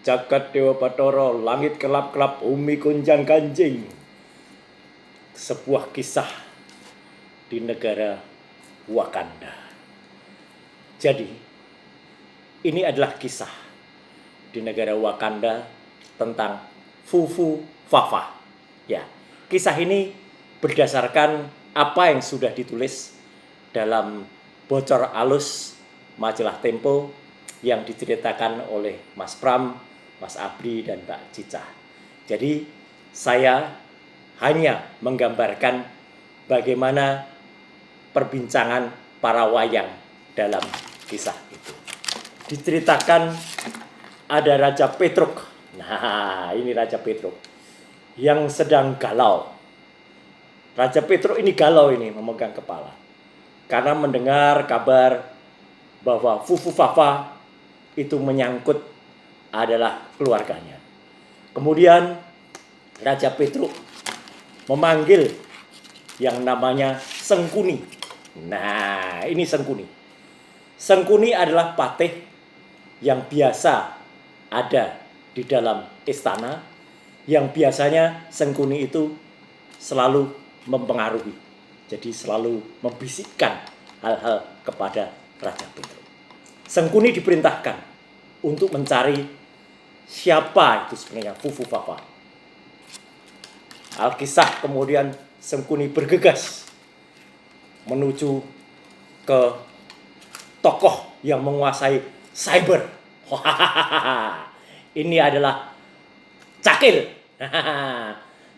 Jagat Dewa Batara, langit kelap-kelap, bumi gonjang ganjing. Sebuah kisah di negara Wakanda. Jadi, ini adalah kisah di negara Wakanda tentang Fufu Fafa. Ya, kisah ini berdasarkan apa yang sudah ditulis dalam bocor alus majalah Tempo yang diceritakan oleh Mas Pram, Mas Abri, dan Mbak Cica. Jadi saya hanya menggambarkan bagaimana perbincangan para wayang dalam kisah itu. Diceritakan ada Raja Petruk. Nah, ini Raja Petruk yang sedang galau. Raja Petruk ini galau ini, memegang kepala. Karena mendengar kabar bahwa Fufu Fafa itu menyangkut adalah keluarganya. Kemudian Raja Petruk memanggil yang namanya Sengkuni. Nah, ini Sengkuni. Sengkuni adalah patih yang biasa ada di dalam istana, yang biasanya Sengkuni itu selalu mempengaruhi. Jadi selalu membisikkan hal-hal kepada Raja Petruk. Sengkuni diperintahkan untuk mencari siapa itu sebenarnya Fufu Fafa. Alkisah kemudian Sengkuni bergegas menuju ke tokoh yang menguasai cyber. Ini adalah Cakil.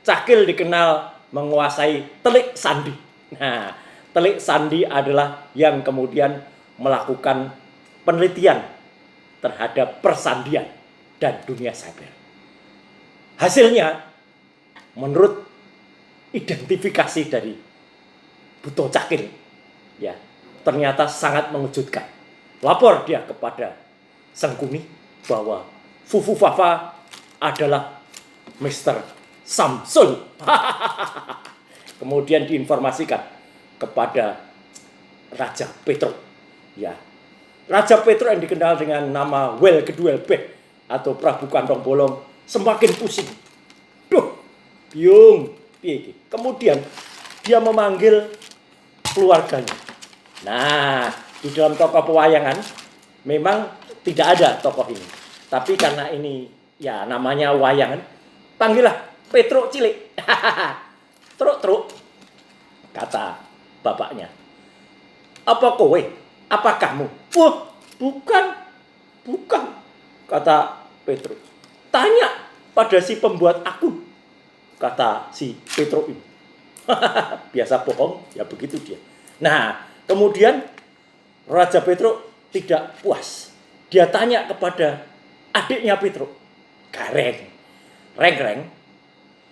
Cakil dikenal menguasai telik sandi. Nah, telik sandi adalah yang kemudian melakukan penelitian terhadap persandian dan dunia cyber. Hasilnya, menurut identifikasi dari Buto Cakil, ya, ternyata sangat mengejutkan. Lapor dia kepada Sengkuni bahwa Fufu Fafa adalah Mr. Samsul. Kemudian diinformasikan kepada Raja Petruk. Ya, Raja Petruk yang dikenal dengan nama Wel Keduel Beh atau Prabu Kantong Bolong semakin pusing. Duh, biung. Kemudian dia memanggil keluarganya. Nah, di dalam tokoh pewayangan memang tidak ada tokoh ini. Tapi karena ini ya namanya wayangan, panggillah Petruk cilik. Truk, kata bapaknya. Apa kowe? Apa kamu? Wah, bukan, kata Petruk. Tanya pada si pembuat akun, kata si Petruk ini. Biasa bohong, ya begitu dia. Nah, kemudian Raja Petruk tidak puas. Dia tanya kepada adiknya Petruk, Reng,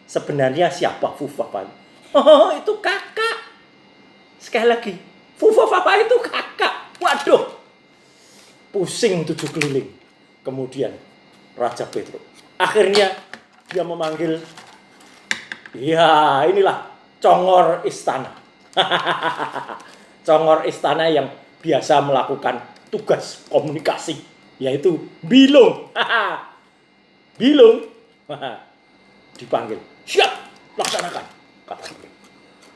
sebenarnya siapa Fufu Fafa? Oh, itu kakak. Sekali lagi, Fufu Fafa itu kakak. Waduh, pusing 7 keliling. Kemudian Raja Petruk akhirnya dia memanggil, ya inilah Congor Istana. Congor Istana yang biasa melakukan tugas komunikasi, yaitu Bilung. Bilung dipanggil. Siap, laksanakan, kata dia.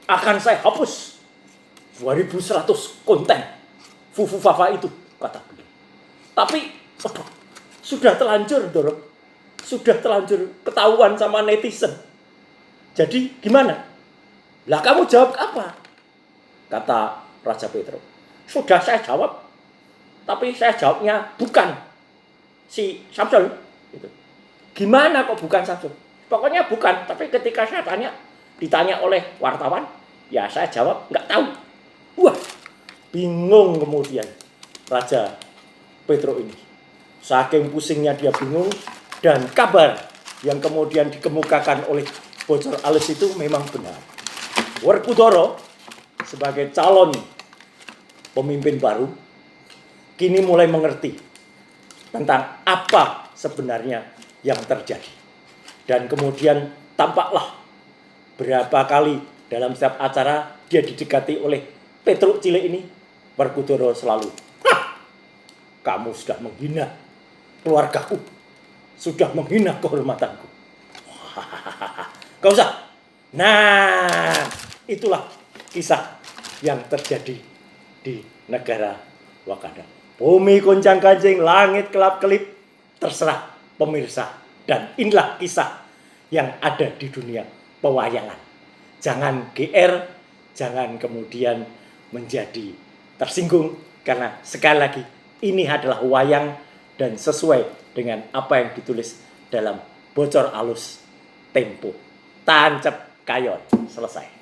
Akan saya hapus 2100 konten Fufu Fafa itu, kata beliau. Tapi sudah terlanjur dorong, sudah terlanjur ketahuan sama netizen. Jadi gimana? Lah kamu jawab apa? Kata Raja Petruk. Sudah saya jawab, tapi saya jawabnya bukan si Samsul. Gitu. Gimana kok bukan Samsul? Pokoknya bukan, tapi ketika saya ditanya oleh wartawan, ya saya jawab nggak tahu. Wah, bingung kemudian Raja Petruk ini. Saking pusingnya dia bingung, dan kabar yang kemudian dikemukakan oleh bocor alus itu memang benar. Werkudara sebagai calon pemimpin baru kini mulai mengerti tentang apa sebenarnya yang terjadi. Dan kemudian tampaklah berapa kali dalam setiap acara dia didekati oleh Petruk cilik ini, Werkudara selalu, kamu sudah menghina keluargaku, sudah menghina kehormatanku. Gak usah. Nah, itulah kisah yang terjadi di negara Wakanda. Bumi goncang-ganjing, langit kelap-kelip, terserah pemirsa. Dan inilah kisah yang ada di dunia pewayangan. Jangan GR, jangan kemudian menjadi tersinggung, karena sekali lagi ini adalah wayang dan sesuai dengan apa yang ditulis dalam Bocor Alus Tempo. Tancep Kayon. Selesai.